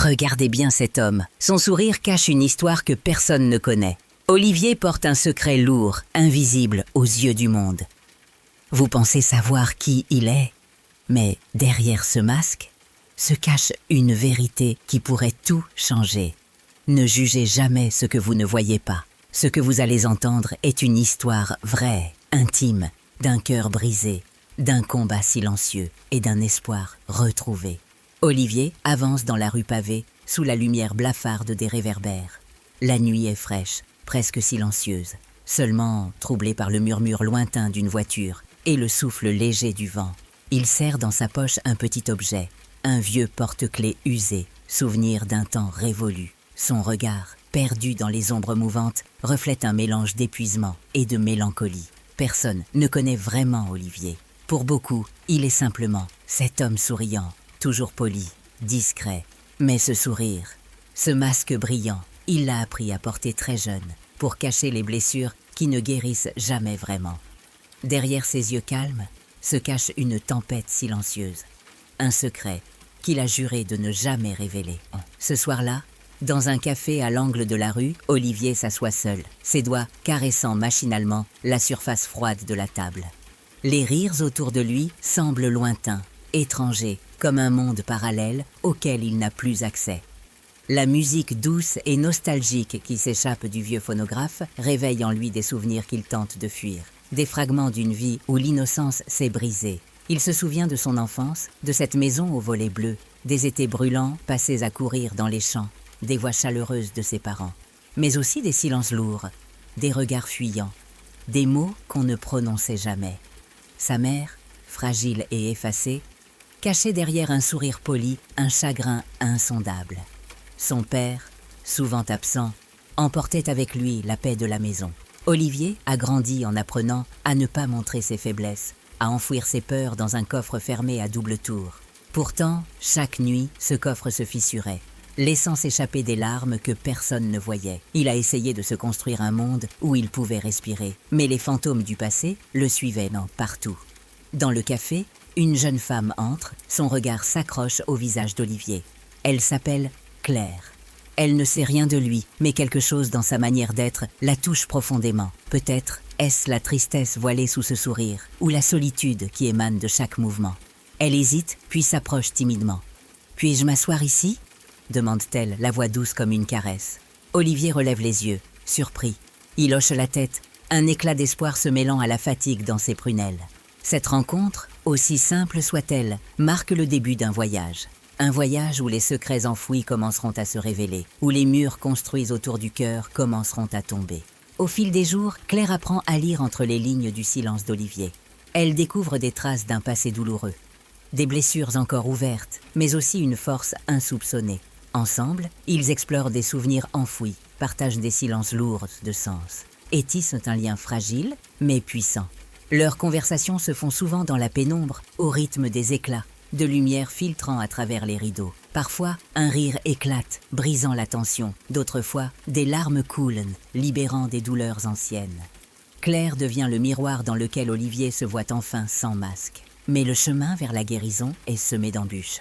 Regardez bien cet homme. Son sourire cache une histoire que personne ne connaît. Olivier porte un secret lourd, invisible aux yeux du monde. Vous pensez savoir qui il est, mais derrière ce masque se cache une vérité qui pourrait tout changer. Ne jugez jamais ce que vous ne voyez pas. Ce que vous allez entendre est une histoire vraie, intime, d'un cœur brisé, d'un combat silencieux et d'un espoir retrouvé. Olivier avance dans la rue pavée, sous la lumière blafarde des réverbères. La nuit est fraîche, presque silencieuse, seulement troublée par le murmure lointain d'une voiture et le souffle léger du vent. Il serre dans sa poche un petit objet, un vieux porte-clés usé, souvenir d'un temps révolu. Son regard, perdu dans les ombres mouvantes, reflète un mélange d'épuisement et de mélancolie. Personne ne connaît vraiment Olivier. Pour beaucoup, il est simplement cet homme souriant, toujours poli, discret. Mais ce sourire, ce masque brillant, il l'a appris à porter très jeune, pour cacher les blessures qui ne guérissent jamais vraiment. Derrière ses yeux calmes se cache une tempête silencieuse, un secret qu'il a juré de ne jamais révéler. Ce soir-là, dans un café à l'angle de la rue, Olivier s'assoit seul, ses doigts caressant machinalement la surface froide de la table. Les rires autour de lui semblent lointains, étrangers, comme un monde parallèle auquel il n'a plus accès. La musique douce et nostalgique qui s'échappe du vieux phonographe réveille en lui des souvenirs qu'il tente de fuir, des fragments d'une vie où l'innocence s'est brisée. Il se souvient de son enfance, de cette maison aux volets bleus, des étés brûlants passés à courir dans les champs, des voix chaleureuses de ses parents, mais aussi des silences lourds, des regards fuyants, des mots qu'on ne prononçait jamais. Sa mère, fragile et effacée, cachait derrière un sourire poli un chagrin insondable. Son père, souvent absent, emportait avec lui la paix de la maison. Olivier a grandi en apprenant à ne pas montrer ses faiblesses, à enfouir ses peurs dans un coffre fermé à double tour. Pourtant, chaque nuit, ce coffre se fissurait, laissant s'échapper des larmes que personne ne voyait. Il a essayé de se construire un monde où il pouvait respirer, mais les fantômes du passé le suivaient partout. Dans le café, une jeune femme entre, son regard s'accroche au visage d'Olivier. Elle s'appelle Claire. Elle ne sait rien de lui, mais quelque chose dans sa manière d'être la touche profondément. Peut-être est-ce la tristesse voilée sous ce sourire, ou la solitude qui émane de chaque mouvement. Elle hésite, puis s'approche timidement. « Puis-je m'asseoir ici ?» demande-t-elle, la voix douce comme une caresse. Olivier relève les yeux, surpris. Il hoche la tête, un éclat d'espoir se mêlant à la fatigue dans ses prunelles. Cette rencontre, aussi simple soit-elle, marque le début d'un voyage. Un voyage où les secrets enfouis commenceront à se révéler, où les murs construits autour du cœur commenceront à tomber. Au fil des jours, Claire apprend à lire entre les lignes du silence d'Olivier. Elle découvre des traces d'un passé douloureux, des blessures encore ouvertes, mais aussi une force insoupçonnée. Ensemble, ils explorent des souvenirs enfouis, partagent des silences lourds de sens, et tissent un lien fragile, mais puissant. Leurs conversations se font souvent dans la pénombre, au rythme des éclats, de lumière filtrant à travers les rideaux. Parfois, un rire éclate, brisant la tension. D'autres fois, des larmes coulent, libérant des douleurs anciennes. Claire devient le miroir dans lequel Olivier se voit enfin sans masque. Mais le chemin vers la guérison est semé d'embûches.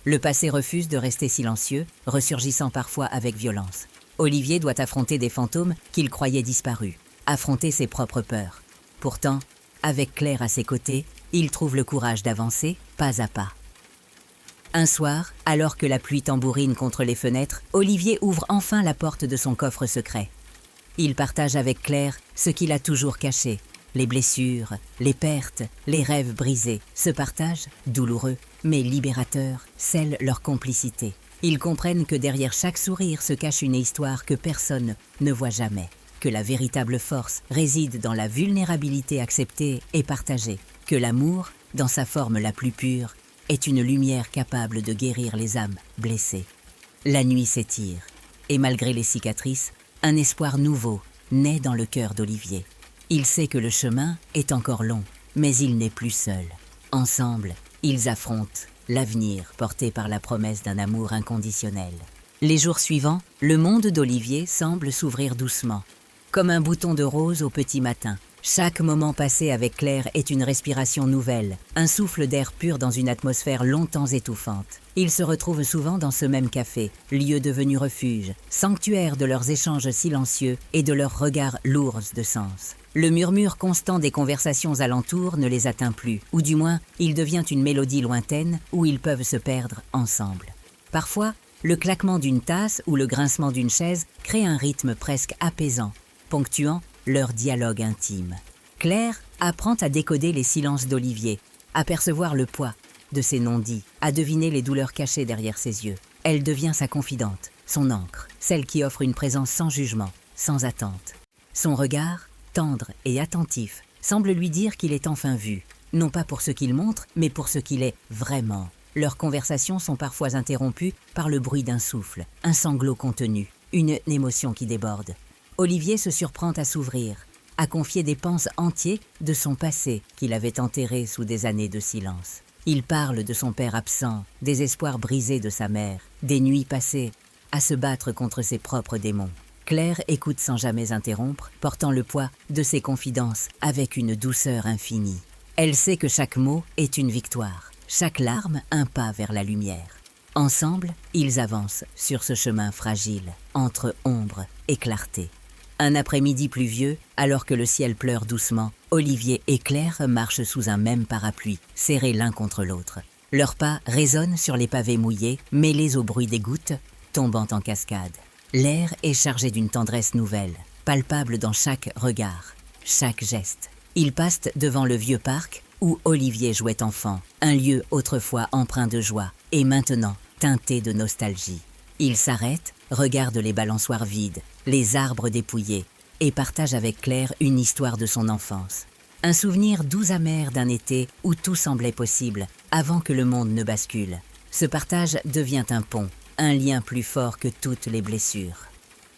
Le passé refuse de rester silencieux, ressurgissant parfois avec violence. Olivier doit affronter des fantômes qu'il croyait disparus, affronter ses propres peurs. Pourtant, avec Claire à ses côtés, il trouve le courage d'avancer, pas à pas. Un soir, alors que la pluie tambourine contre les fenêtres, Olivier ouvre enfin la porte de son coffre secret. Il partage avec Claire ce qu'il a toujours caché, les blessures, les pertes, les rêves brisés. Ce partage, douloureux, mais libérateur, scelle leur complicité. Ils comprennent que derrière chaque sourire se cache une histoire que personne ne voit jamais, que la véritable force réside dans la vulnérabilité acceptée et partagée, que l'amour, dans sa forme la plus pure, est une lumière capable de guérir les âmes blessées. La nuit s'étire, et malgré les cicatrices, un espoir nouveau naît dans le cœur d'Olivier. Il sait que le chemin est encore long, mais il n'est plus seul. Ensemble, ils affrontent l'avenir porté par la promesse d'un amour inconditionnel. Les jours suivants, le monde d'Olivier semble s'ouvrir doucement, comme un bouton de rose au petit matin. Chaque moment passé avec Claire est une respiration nouvelle, un souffle d'air pur dans une atmosphère longtemps étouffante. Ils se retrouvent souvent dans ce même café, lieu devenu refuge, sanctuaire de leurs échanges silencieux et de leurs regards lourds de sens. Le murmure constant des conversations alentour ne les atteint plus, ou du moins, il devient une mélodie lointaine où ils peuvent se perdre ensemble. Parfois, le claquement d'une tasse ou le grincement d'une chaise crée un rythme presque apaisant, ponctuant leur dialogue intime. Claire apprend à décoder les silences d'Olivier, à percevoir le poids de ses non-dits, à deviner les douleurs cachées derrière ses yeux. Elle devient sa confidente, son ancre, celle qui offre une présence sans jugement, sans attente. Son regard, tendre et attentif, semble lui dire qu'il est enfin vu, non pas pour ce qu'il montre, mais pour ce qu'il est vraiment. Leurs conversations sont parfois interrompues par le bruit d'un souffle, un sanglot contenu, une émotion qui déborde. Olivier se surprend à s'ouvrir, à confier des pans entiers de son passé qu'il avait enterré sous des années de silence. Il parle de son père absent, des espoirs brisés de sa mère, des nuits passées à se battre contre ses propres démons. Claire écoute sans jamais interrompre, portant le poids de ses confidences avec une douceur infinie. Elle sait que chaque mot est une victoire, chaque larme un pas vers la lumière. Ensemble, ils avancent sur ce chemin fragile, entre ombre et clarté. Un après-midi pluvieux, alors que le ciel pleure doucement, Olivier et Claire marchent sous un même parapluie, serrés l'un contre l'autre. Leurs pas résonnent sur les pavés mouillés, mêlés au bruit des gouttes, tombant en cascade. L'air est chargé d'une tendresse nouvelle, palpable dans chaque regard, chaque geste. Ils passent devant le vieux parc où Olivier jouait enfant, un lieu autrefois empreint de joie, et maintenant teinté de nostalgie. Ils s'arrêtent, regardent les balançoires vides, les arbres dépouillés, et partagent avec Claire une histoire de son enfance. Un souvenir doux amer d'un été où tout semblait possible, avant que le monde ne bascule. Ce partage devient un pont, un lien plus fort que toutes les blessures.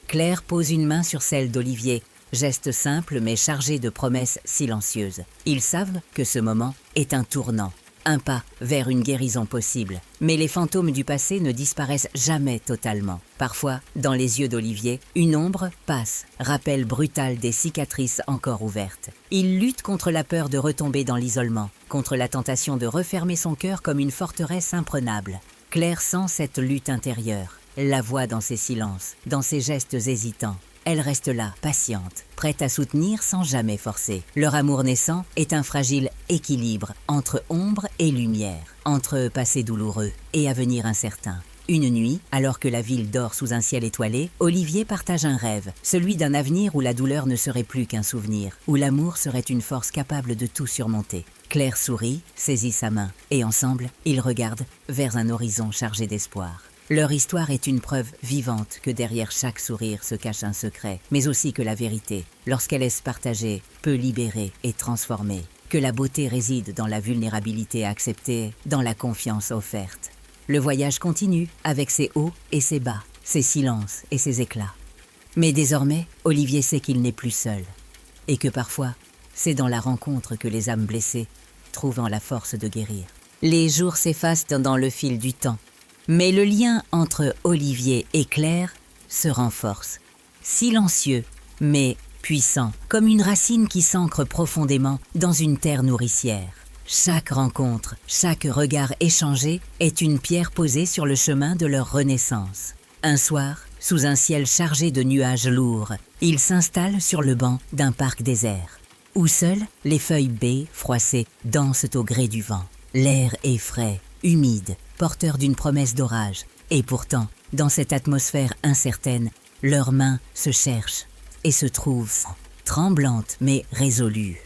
Claire pose une main sur celle d'Olivier, geste simple mais chargé de promesses silencieuses. Ils savent que ce moment est un tournant, un pas vers une guérison possible. Mais les fantômes du passé ne disparaissent jamais totalement. Parfois, dans les yeux d'Olivier, une ombre passe, rappel brutal des cicatrices encore ouvertes. Il lutte contre la peur de retomber dans l'isolement, contre la tentation de refermer son cœur comme une forteresse imprenable. Claire sent cette lutte intérieure, la voit dans ses silences, dans ses gestes hésitants. Elle reste là, patiente, prête à soutenir sans jamais forcer. Leur amour naissant est un fragile équilibre entre ombre et lumière, entre passé douloureux et avenir incertain. Une nuit, alors que la ville dort sous un ciel étoilé, Olivier partage un rêve, celui d'un avenir où la douleur ne serait plus qu'un souvenir, où l'amour serait une force capable de tout surmonter. Claire sourit, saisit sa main, et ensemble, ils regardent vers un horizon chargé d'espoir. Leur histoire est une preuve vivante que derrière chaque sourire se cache un secret, mais aussi que la vérité, lorsqu'elle est partagée, peut libérer et transformer, que la beauté réside dans la vulnérabilité acceptée, dans la confiance offerte. Le voyage continue, avec ses hauts et ses bas, ses silences et ses éclats. Mais désormais, Olivier sait qu'il n'est plus seul, et que parfois, c'est dans la rencontre que les âmes blessées trouvent la force de guérir. Les jours s'effacent dans le fil du temps, mais le lien entre Olivier et Claire se renforce, silencieux mais puissant, comme une racine qui s'ancre profondément dans une terre nourricière. Chaque rencontre, chaque regard échangé est une pierre posée sur le chemin de leur renaissance. Un soir, sous un ciel chargé de nuages lourds, ils s'installent sur le banc d'un parc désert, où seules les feuilles baies froissées dansent au gré du vent. L'air est frais, humide, porteur d'une promesse d'orage. Et pourtant, dans cette atmosphère incertaine, leurs mains se cherchent et se trouvent, tremblantes mais résolues.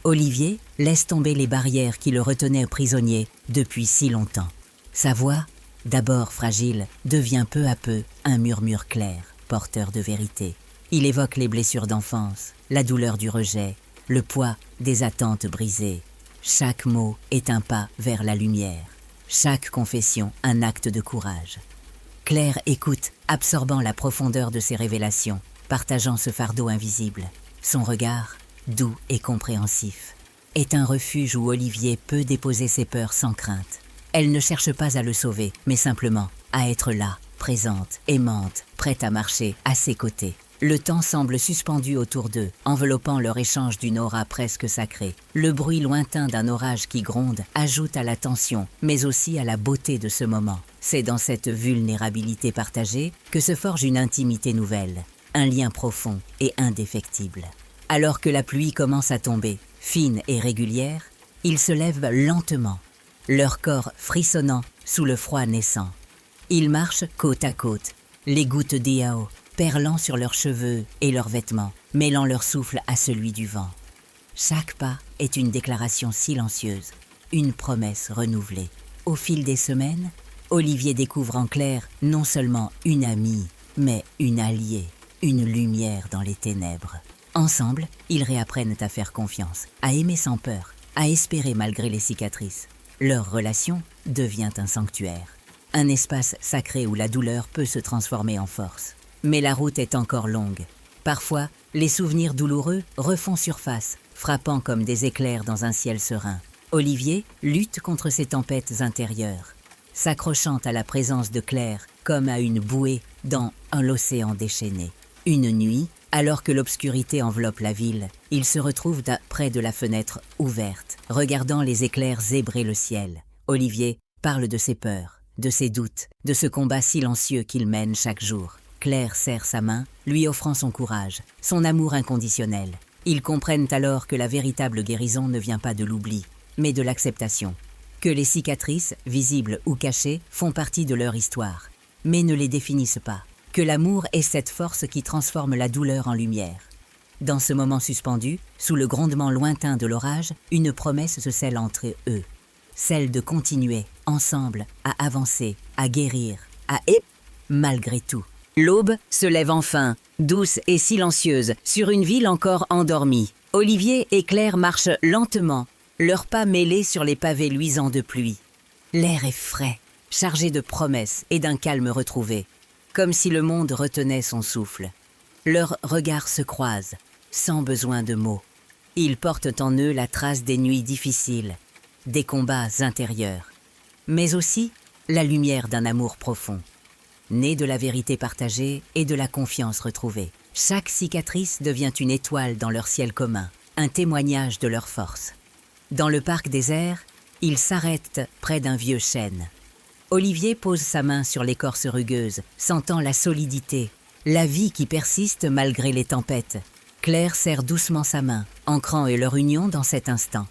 Olivier laisse tomber les barrières qui le retenaient prisonnier depuis si longtemps. Sa voix, d'abord fragile, devient peu à peu un murmure clair, porteur de vérité. Il évoque les blessures d'enfance, la douleur du rejet, le poids des attentes brisées. Chaque mot est un pas vers la lumière. Chaque confession, un acte de courage. Claire écoute, absorbant la profondeur de ses révélations, partageant ce fardeau invisible. Son regard, doux et compréhensif, est un refuge où Olivier peut déposer ses peurs sans crainte. Elle ne cherche pas à le sauver, mais simplement à être là, présente, aimante, prête à marcher à ses côtés. Le temps semble suspendu autour d'eux, enveloppant leur échange d'une aura presque sacrée. Le bruit lointain d'un orage qui gronde ajoute à la tension, mais aussi à la beauté de ce moment. C'est dans cette vulnérabilité partagée que se forge une intimité nouvelle, un lien profond et indéfectible. Alors que la pluie commence à tomber, fine et régulière, ils se lèvent lentement, leur corps frissonnant sous le froid naissant. Ils marchent côte à côte, les gouttes d'Iao perlant sur leurs cheveux et leurs vêtements, mêlant leur souffle à celui du vent. Chaque pas est une déclaration silencieuse, une promesse renouvelée. Au fil des semaines, Olivier découvre en Claire non seulement une amie, mais une alliée, une lumière dans les ténèbres. Ensemble, ils réapprennent à faire confiance, à aimer sans peur, à espérer malgré les cicatrices. Leur relation devient un sanctuaire, un espace sacré où la douleur peut se transformer en force. Mais la route est encore longue. Parfois, les souvenirs douloureux refont surface, frappant comme des éclairs dans un ciel serein. Olivier lutte contre ces tempêtes intérieures, s'accrochant à la présence de Claire comme à une bouée dans l'océan déchaîné. Une nuit, alors que l'obscurité enveloppe la ville, il se retrouve près de la fenêtre ouverte, regardant les éclairs zébrer le ciel. Olivier parle de ses peurs, de ses doutes, de ce combat silencieux qu'il mène chaque jour. Claire serre sa main, lui offrant son courage, son amour inconditionnel. Ils comprennent alors que la véritable guérison ne vient pas de l'oubli, mais de l'acceptation. Que les cicatrices, visibles ou cachées, font partie de leur histoire, mais ne les définissent pas. Que l'amour est cette force qui transforme la douleur en lumière. Dans ce moment suspendu, sous le grondement lointain de l'orage, une promesse se scelle entre eux. Celle de continuer, ensemble, à avancer, à guérir, malgré tout. L'aube se lève enfin, douce et silencieuse, sur une ville encore endormie. Olivier et Claire marchent lentement, leurs pas mêlés sur les pavés luisants de pluie. L'air est frais, chargé de promesses et d'un calme retrouvé, comme si le monde retenait son souffle. Leurs regards se croisent, sans besoin de mots. Ils portent en eux la trace des nuits difficiles, des combats intérieurs, mais aussi la lumière d'un amour profond. Né de la vérité partagée et de la confiance retrouvée. Chaque cicatrice devient une étoile dans leur ciel commun, un témoignage de leur force. Dans le parc désert, ils s'arrêtent près d'un vieux chêne. Olivier pose sa main sur l'écorce rugueuse, sentant la solidité, la vie qui persiste malgré les tempêtes. Claire serre doucement sa main, ancrant leur union dans cet instant.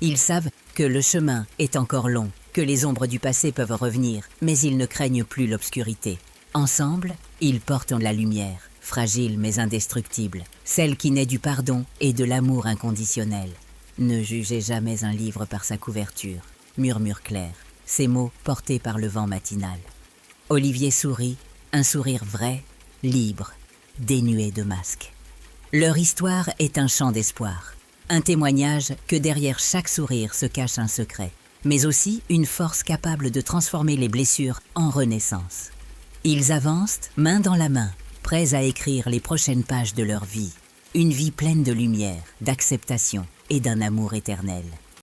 Ils savent que le chemin est encore long, que les ombres du passé peuvent revenir, mais ils ne craignent plus l'obscurité. Ensemble, ils portent la lumière, fragile mais indestructible, celle qui naît du pardon et de l'amour inconditionnel. Ne jugez jamais un livre par sa couverture, murmure Claire, ces mots portés par le vent matinal. Olivier sourit, un sourire vrai, libre, dénué de masque. Leur histoire est un chant d'espoir, un témoignage que derrière chaque sourire se cache un secret, mais aussi une force capable de transformer les blessures en renaissance. Ils avancent, main dans la main, prêts à écrire les prochaines pages de leur vie. Une vie pleine de lumière, d'acceptation et d'un amour éternel.